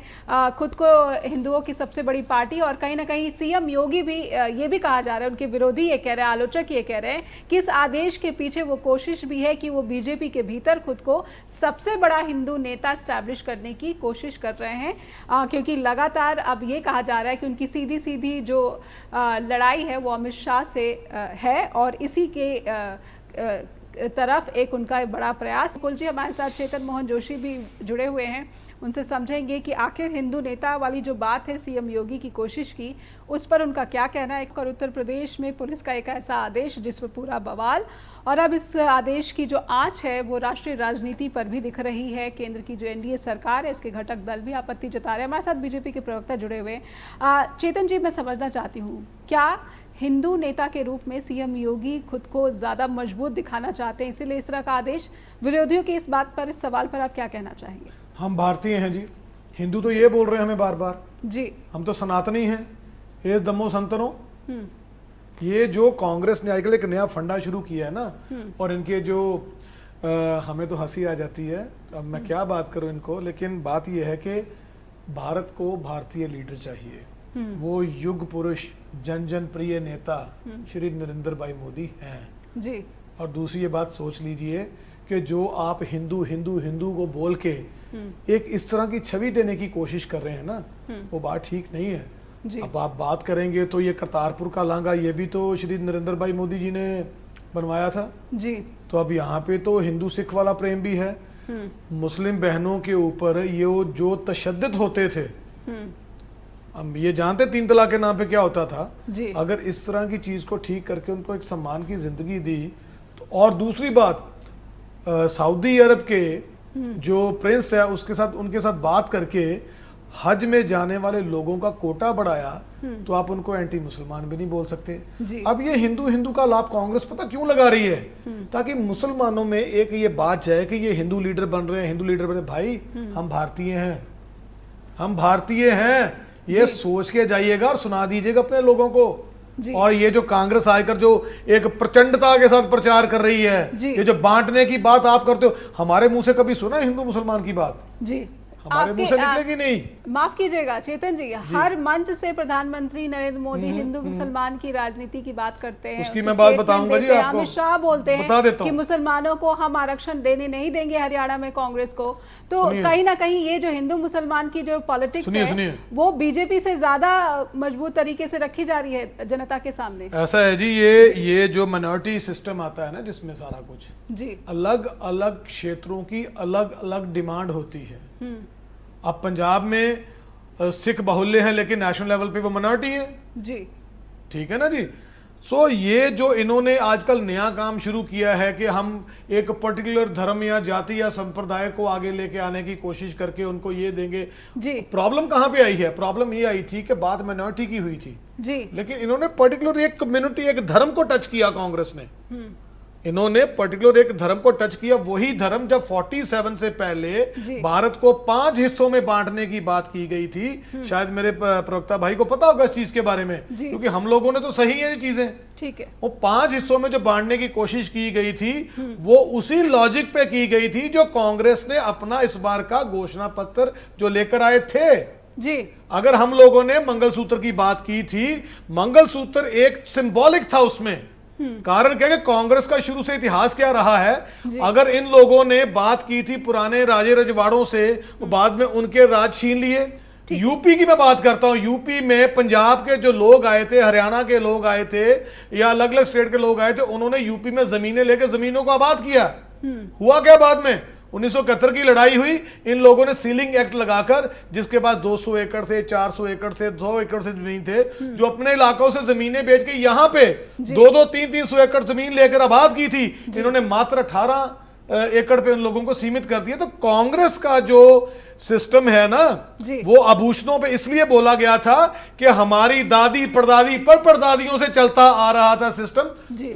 खुद को हिंदुओं की सबसे बड़ी पार्टी, और कहीं ना कहीं सीएम योगी भी ये भी कहा जा रहा है, उनके विरोधी ये कह रहे हैं, आलोचक ये कह रहे हैं कि इस आदेश के पीछे वो कोशिश भी है कि वो बीजेपी के भीतर खुद को सबसे बड़ा हिंदू नेता स्टैब्लिश करने की कोशिश कर रहे हैं, क्योंकि लगातार अब ये कहा जा रहा है कि उनकी सीधी सीधी जो लड़ाई है वो अमित शाह से है, और इसी के तरफ एक उनका बड़ा प्रयास। कुल जी, हमारे साथ चेतन मोहन जोशी भी जुड़े हुए हैं, उनसे समझेंगे कि आखिर हिंदू नेता वाली जो बात है सीएम योगी की कोशिश की, उस पर उनका क्या कहना है। और उत्तर प्रदेश में पुलिस का एक ऐसा आदेश जिस पर पूरा बवाल, और अब इस आदेश की जो आंच है वो राष्ट्रीय राजनीति पर भी दिख रही है। केंद्र की जो एनडीए सरकार है उसके घटक दल भी आपत्ति जता रहे हैं। हमारे साथ बीजेपी के प्रवक्ता जुड़े हुए हैं। चेतन जी, मैं समझना चाहती हूँ, क्या हिंदू नेता के रूप में सीएम योगी खुद को ज़्यादा मजबूत दिखाना चाहते हैं, इसीलिए इस तरह का आदेश? विरोधियों के इस बात पर, इस सवाल पर आप क्या कहना चाहेंगे? हम भारतीय हैं जी, हिंदू तो ये बोल रहे हैं हमें बार बार जी, हम तो सनातनी हैं, ये दमो संतनों। ये जो कांग्रेस ने आजकल एक नया फंडा शुरू किया है ना, और इनके जो हमें तो हंसी आ जाती है, अब मैं क्या बात करूं इनको, लेकिन बात ये है कि भारत को भारतीय लीडर चाहिए, वो युग पुरुष जन जन प्रिय नेता श्री नरेंद्र भाई मोदी हैं जी। और दूसरी ये बात सोच लीजिए कि जो आप हिंदू हिंदू हिंदू को बोल के एक इस तरह की छवि देने की कोशिश कर रहे हैं ना, वो बात ठीक नहीं है जी। अब आप बात करेंगे तो ये करतारपुर का लांघा ये भी तो श्री नरेंद्र भाई मोदी जी ने बनवाया था जी। तो अब यहाँ पे तो हिंदू सिख वाला प्रेम भी है, मुस्लिम बहनों के ऊपर ये जो तशद्दुद होते थे, हम ये जानते 3 तलाक के नाम पे क्या होता था जी। अगर इस तरह की चीज को ठीक करके उनको एक सम्मान की जिंदगी दी तो। और दूसरी बात, सऊदी अरब के जो प्रिंस है उसके साथ, उनके साथ बात करके हज में जाने वाले लोगों का कोटा बढ़ाया, तो आप उनको एंटी मुसलमान भी नहीं बोल सकते जी। अब ये हिंदू हिंदू का लाभ कांग्रेस पता क्यों लगा रही है, ताकि मुसलमानों में एक ये बात जाए कि ये हिंदू लीडर बन रहे हैं, हिंदू लीडर बन रहे हैं। भाई हम भारतीय हैं, हम भारतीय हैं, ये सोच के जाइएगा और सुना दीजिएगा अपने लोगों को। और ये जो कांग्रेस आकर जो एक प्रचंडता के साथ प्रचार कर रही है, ये जो बांटने की बात आप करते हो, हमारे मुंह से कभी सुना हिंदू मुसलमान की बात जी? हमारे मुंह से निकलेगी नहीं। माफ कीजिएगा चेतन जी, हर मंच से प्रधानमंत्री नरेंद्र मोदी हिंदू मुसलमान की राजनीति की बात करते हैं, उसकी मैं बात बताऊंगा जी आपको। अमित शाह बोलते हैं कि मुसलमानों को हम आरक्षण देने नहीं देंगे हरियाणा में कांग्रेस को। तो कहीं ना कहीं ये जो हिंदू मुसलमान की जो पॉलिटिक्स है वो बीजेपी से ज्यादा मजबूत तरीके से रखी जा रही है जनता के सामने। ऐसा है जी, ये जो माइनॉरिटी सिस्टम आता है ना, जिसमें सारा कुछ जी अलग अलग क्षेत्रों की अलग अलग डिमांड होती है। अब पंजाब में सिख बाहुल्य हैं लेकिन नेशनल लेवल पे वो मिनॉरिटी है जी, ठीक है ना जी। सो ये जो इन्होंने आजकल नया काम शुरू किया है कि हम एक पर्टिकुलर धर्म या जाति या संप्रदाय को आगे लेके आने की कोशिश करके उनको ये देंगे जी। प्रॉब्लम कहाँ पे आई है? प्रॉब्लम ये आई थी कि बात माइनॉरिटी की हुई थी जी, लेकिन इन्होंने पर्टिकुलर एक कम्युनिटी, एक धर्म को टच किया कांग्रेस ने। इन्होंने पर्टिकुलर एक धर्म को टच किया, वही धर्म जब 47 से पहले भारत को 5 हिस्सों में बांटने की बात की गई थी। शायद मेरे प्रवक्ता भाई को पता होगा इस चीज के बारे में, क्योंकि हम लोगों ने तो सही है ये चीजें, ठीक है। वो 5 हिस्सों में जो बांटने की कोशिश की गई थी वो उसी लॉजिक पे की गई थी जो कांग्रेस ने अपना इस बार का घोषणा पत्र जो लेकर आए थे जी। अगर हम लोगों ने मंगलसूत्र की बात की थी, मंगलसूत्र एक सिंबॉलिक था उसमें। कारण क्या है कि कांग्रेस का शुरू से इतिहास क्या रहा है, अगर इन लोगों ने बात की थी पुराने राजे रजवाड़ों से, बाद में उनके राज छीन लिए। यूपी की मैं बात करता हूं, यूपी में पंजाब के जो लोग आए थे, हरियाणा के लोग आए थे, या अलग अलग स्टेट के लोग आए थे, उन्होंने यूपी में जमीनें लेकर जमीनों को आबाद किया। हुआ क्या बाद में? 1971 की लड़ाई हुई, इन लोगों ने सीलिंग एक्ट लगाकर, जिसके पास 200 एकड़ थे, 400 एकड़ से 100 एकड़ से जमीन थे, जो अपने इलाकों से जमीनें बेच के यहाँ पे 2-2, 300 एकड़ जमीन लेकर आबाद की थी, इन्होंने मात्र 18 एकड़ पे उन लोगों को सीमित कर दिया। तो कांग्रेस का जो सिस्टम है ना, वो आभूषणों पे इसलिए बोला गया था कि हमारी दादी परदादी परदादियों से चलता आ रहा था सिस्टम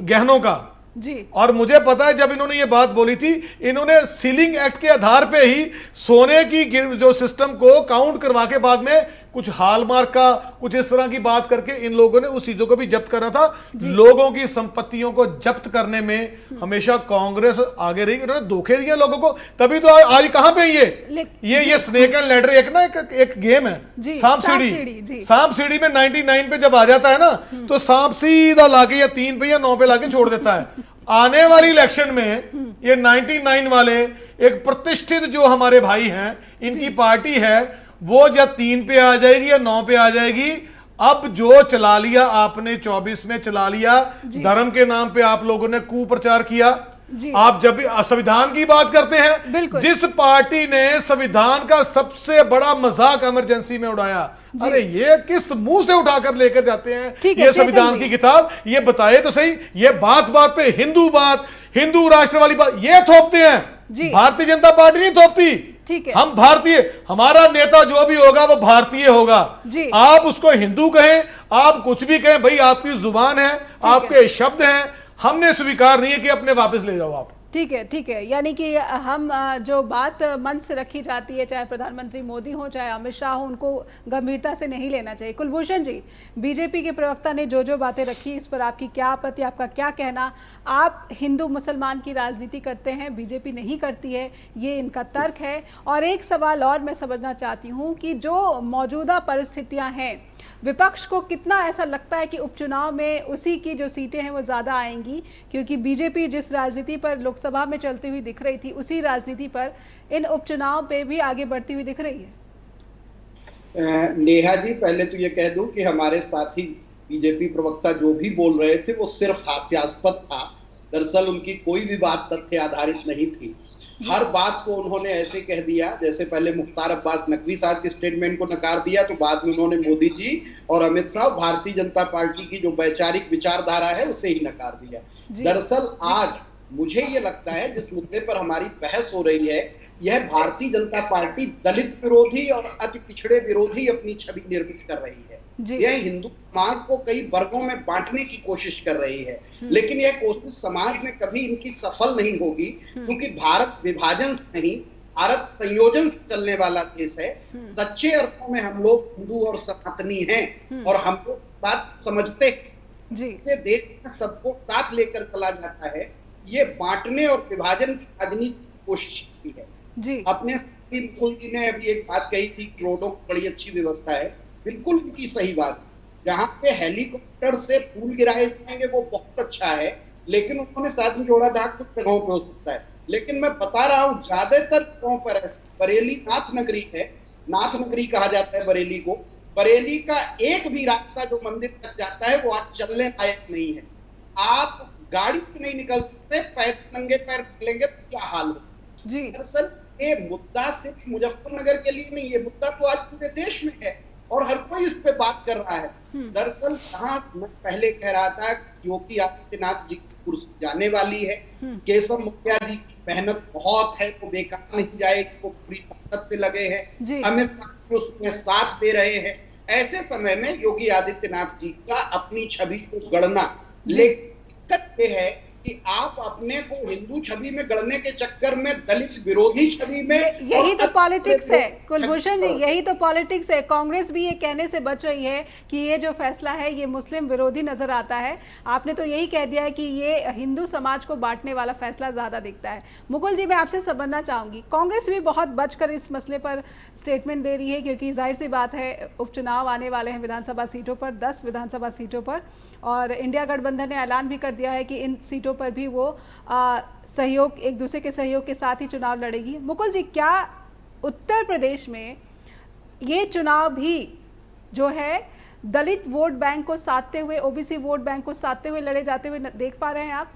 गहनों का जी। और मुझे पता है जब इन्होंने ये बात बोली थी, इन्होंने सीलिंग एक्ट के आधार पे ही सोने की जो सिस्टम को काउंट करवा के बाद में कुछ हॉलमार्क का कुछ इस तरह की बात करके इन लोगों ने उस चीजों को भी जब्त करना था। लोगों की संपत्तियों को जब्त करने में हमेशा कांग्रेस आगे रही, इन्होंने धोखे दिए लोगों को, तभी तो आज कहां पे ये स्नेक एंड लैडर एक गेम है, सांप सीढ़ी में 99 पे जब आ जाता है ना, तो सांप सीधा लाके या 3 पे या 9 पे लाके छोड़ देता है। आने वाली इलेक्शन में ये 99 वाले एक प्रतिष्ठित जो हमारे भाई हैं, इनकी पार्टी है, वो या 3 पे आ जाएगी या 9 पे आ जाएगी। अब जो चला लिया आपने 24 में चला लिया, धर्म के नाम पे आप लोगों ने कुप्रचार किया। आप जब भी संविधान की बात करते हैं, जिस पार्टी ने संविधान का सबसे बड़ा मजाक इमरजेंसी में उड़ाया, अरे ये किस मुंह से उठाकर लेकर जाते हैं ये संविधान की किताब, ये बताए तो सही। ये बात बात पे हिंदू राष्ट्र वाली बात ये थोपते हैं, भारतीय जनता पार्टी नहीं थोपती। हम भारतीय, हमारा नेता जो भी होगा वो भारतीय होगा। आप उसको हिंदू कहें, आप कुछ भी कहें, भाई आपकी जुबान है, आपके शब्द हैं, हमने स्वीकार नहीं है कि अपने वापस ले जाओ आप। ठीक है, यानी कि हम जो बात मंच से रखी जाती है, चाहे प्रधानमंत्री मोदी हो चाहे अमित शाह हो, उनको गंभीरता से नहीं लेना चाहिए। कुलभूषण जी, बीजेपी के प्रवक्ता ने जो बातें रखी, इस पर आपकी क्या आपत्ति, आपका क्या कहना? आप हिंदू मुसलमान की राजनीति करते हैं, बीजेपी नहीं करती है, ये इनका तर्क है। और एक सवाल और मैं समझना चाहती हूँ कि जो मौजूदा परिस्थितियाँ हैं, विपक्ष को कितना ऐसा लगता है कि उपचुनाव में उसी की जो सीटें हैं वो ज़्यादा आएंगी, क्योंकि बीजेपी जिस राजनीति पर लोकसभा में चलती हुई दिख रही थी, उसी राजनीति पर इन उपचुनाव पे भी आगे बढ़ती हुई दिख रही है? नेहा जी, पहले तो ये कह दूं कि हमारे साथी बीजेपी प्रवक्ता जो भी बोल रहे थे वो सिर्फ हास्यास्पद था। दरअसल उनकी कोई भी बात तथ्य आधारित नहीं थी। हर बात को उन्होंने ऐसे कह दिया जैसे पहले मुख्तार अब्बास नकवी साहब के स्टेटमेंट को नकार दिया, तो बाद में उन्होंने मोदी जी और अमित शाह, भारतीय जनता पार्टी की जो वैचारिक विचारधारा है उसे ही नकार दिया। दरअसल आज मुझे ये लगता है जिस मुद्दे पर हमारी बहस हो रही है, यह भारतीय जनता पार्टी दलित विरोधी और अति पिछड़े विरोधी अपनी छवि निर्मित कर रही है। यह हिंदू समाज को कई वर्गों में बांटने की कोशिश कर रही है, लेकिन यह कोशिश समाज में कभी इनकी सफल नहीं होगी, क्योंकि भारत विभाजन से नहीं, भारत संयोजन से चलने वाला देश है। सच्चे अर्थों में हम लोग हिंदू और सनातनी हैं और हम लोग बात समझते हैं। इसे देश में सबको साथ लेकर चला जाता है। ये बांटने और विभाजन की राजनीति की कोशिश की है। अपने मुकुल जी ने अभी एक बात कही थी, रोडों की बड़ी अच्छी व्यवस्था है, बिल्कुल उनकी सही बात। जहां पे हेलीकॉप्टर से फूल गिराए जाएंगे वो बहुत अच्छा है, लेकिन उन्होंने साथ में जोड़ा था कुछ जगहों पे हो सकता है। लेकिन मैं बता रहा हूँ ज्यादातर जगहों पर बरेली नाथ नगरी है, नाथ नगरी कहा जाता है बरेली को। बरेली का एक भी रास्ता जो मंदिर तक जाता है वो आज चलने लायक नहीं है। आप गाड़ी से नहीं निकल सकते, पैदल नंगे पैर निकलेंगे तो क्या हाल हो। दरअसल ये मुद्दा सिर्फ मुजफ्फरनगर के लिए नहीं, ये मुद्दा तो आज पूरे देश में है और हर कोई इस पे बात कर रहा है। दरअसल जहां मैं पहले कह रहा था योगी आदित्यनाथ जी की कुर्सी जाने वाली है, केशव मुखिया जी की मेहनत बहुत है, तो बेकार नहीं जाएगी, वो पूरी ताकत से लगे हैं, अमित शाह उसमें साथ दे रहे हैं। ऐसे समय में योगी आदित्यनाथ जी का अपनी छवि को गढ़ना, लेकिन दिक्कत ये है कि आप अपने को हिंदू छवि में गढ़ने के चक्कर में दलित विरोधी छवि में, यही तो पॉलिटिक्स है कुलभूषण जी, यही तो पॉलिटिक्स है। कांग्रेस भी ये कहने से बच रही है कि ये जो फैसला है ये मुस्लिम विरोधी नजर आता है। आपने तो यही कह दिया है कि ये हिंदू समाज को बांटने वाला फैसला ज्यादा दिखता है। मुकुल जी, मैं आपसे समझना चाहूंगी, कांग्रेस भी बहुत बचकर इस मसले पर स्टेटमेंट दे रही है, क्योंकि जाहिर सी बात है उपचुनाव आने वाले हैं विधानसभा सीटों पर, 10 विधानसभा सीटों पर, और इंडिया गठबंधन ने ऐलान भी कर दिया है कि इन सीटों पर भी वो सहयोग, एक दूसरे के सहयोग के साथ ही चुनाव लड़ेगी। मुकुल जी, क्या उत्तर प्रदेश में ये चुनाव भी जो है दलित वोट बैंक को साधते हुए, ओबीसी वोट बैंक को साधते हुए लड़े जाते हुए देख पा रहे हैं आप?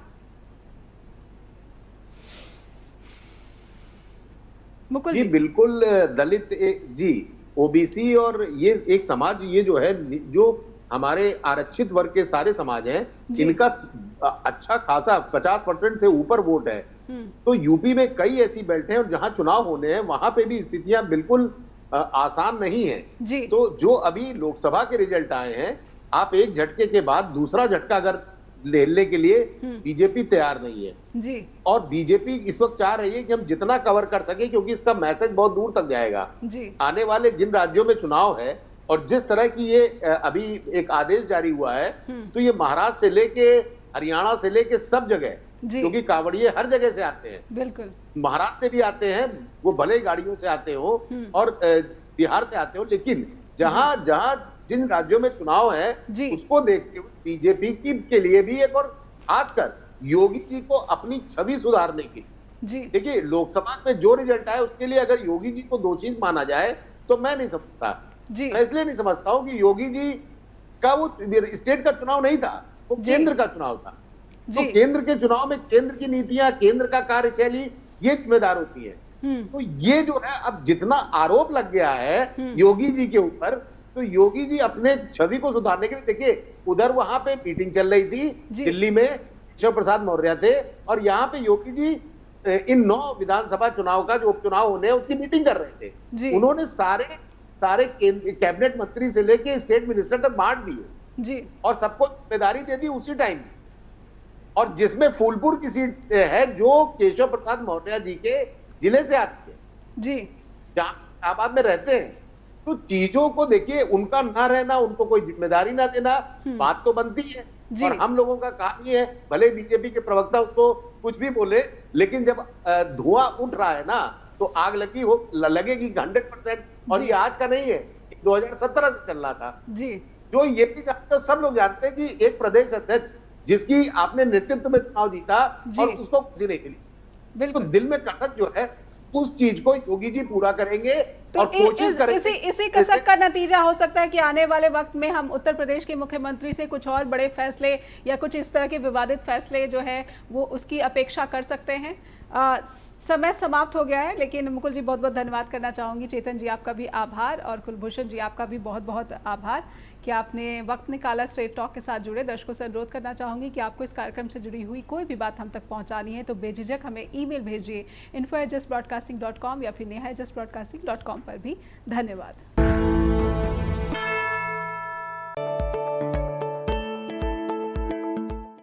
मुकुल जी जी। बिल्कुल, दलित जी ओबीसी और ये एक समाज, ये जो है जो हमारे आरक्षित वर्ग के सारे समाज हैं, जी। इनका अच्छा खासा 50% से ऊपर वोट है। तो यूपी में कई ऐसी बेल्ट हैं और जहां चुनाव होने हैं वहां पे भी स्थितियां बिल्कुल आसान नहीं है। जी। तो जो अभी लोकसभा के रिजल्ट आए हैं, आप एक झटके के बाद दूसरा झटका अगर लेने के लिए बीजेपी तैयार नहीं है। जी। और बीजेपी इस वक्त चाह रही है कि हम जितना कवर कर सके, क्योंकि इसका मैसेज बहुत दूर तक जाएगा। जी। आने वाले जिन राज्यों में चुनाव है और जिस तरह की ये अभी एक आदेश जारी हुआ है, तो ये महाराष्ट्र से लेके हरियाणा से लेके सब जगह, जी। क्योंकि कांवड़िए हर जगह से आते हैं, बिल्कुल। महाराष्ट्र से भी आते हैं, वो भले गाड़ियों से आते हो और बिहार से आते हो, लेकिन जहां जहां जिन राज्यों में चुनाव है उसको देखते हुए बीजेपी के लिए भी एक, और खासकर योगी जी को अपनी छवि सुधारने की, देखिए लोकसभा में जो रिजल्ट आया उसके लिए अगर योगी जी को दोषी माना जाए तो मैं नहीं समझता। मैं इसलिए नहीं समझता हूं कि योगी जी का वो स्टेट का चुनाव नहीं था, वो केंद्र का चुनाव था। तो केंद्र के चुनाव में केंद्र की नीतियां, केंद्र का कार्यशैली, ये जिम्मेदार होती है। तो ये जो है अब जितना आरोप लग गया है योगी जी के ऊपर, तो योगी जी अपने छवि को सुधारने के लिए, देखिए उधर वहां पे मीटिंग चल रही थी दिल्ली में, केशव प्रसाद मौर्य थे, और यहाँ पे योगी जी इन 9 विधानसभा चुनाव का जो उपचुनाव होने हैं उसकी मीटिंग कर रहे थे। उन्होंने सारे कैबिनेट मंत्री से लेके स्टेट मिनिस्टर तक बांट दिए और सबको जिम्मेदारी दे दी उसी टाइम। और जिसमें फूलपुर की सीट है जो केशव प्रसाद मौर्य जी के जिले से आती है, जहां इलाहाबाद में रहते हैं। तो चीजों को देखिए, उनका ना रहना, उनको कोई जिम्मेदारी ना देना, बात तो बनती है। और हम लोगों का काम ये है, भले बीजेपी के प्रवक्ता उसको कुछ भी बोले, लेकिन जब धुआं उठ रहा है ना तो आग लगेगी 100%। और ये आज का नहीं है, 2017 से चल रहा था। जो ये भी जानते, सब लोग जानते हैं कि एक प्रदेश अध्यक्ष जिसकी आपने नेतृत्व में चुनाव जीता और उसको कुछ नहीं मिली, तो दिल में कसक जो है उस चीज को योगी जी पूरा करेंगे। तो और कोशिश करेंगे। इसी कसक का नतीजा हो सकता है कि आने वाले वक्त में हम उत्तर प्रदेश के मुख्यमंत्री से कुछ और बड़े फैसले या कुछ इस तरह के विवादित फैसले जो है वो उसकी अपेक्षा कर सकते हैं। समय समाप्त हो गया है, लेकिन मुकुल जी बहुत बहुत धन्यवाद करना चाहूँगी। चेतन जी आपका भी आभार, और कुलभूषण जी आपका भी बहुत बहुत आभार कि आपने वक्त निकाला स्ट्रेट टॉक के साथ जुड़े। दर्शकों से अनुरोध करना चाहूँगी कि आपको इस कार्यक्रम से जुड़ी हुई कोई भी बात हम तक पहुँचानी है तो बेझिझक हमें ईमेल भेजिए info@justbroadcasting.com या फिर neha@justbroadcasting.com पर भी। धन्यवाद।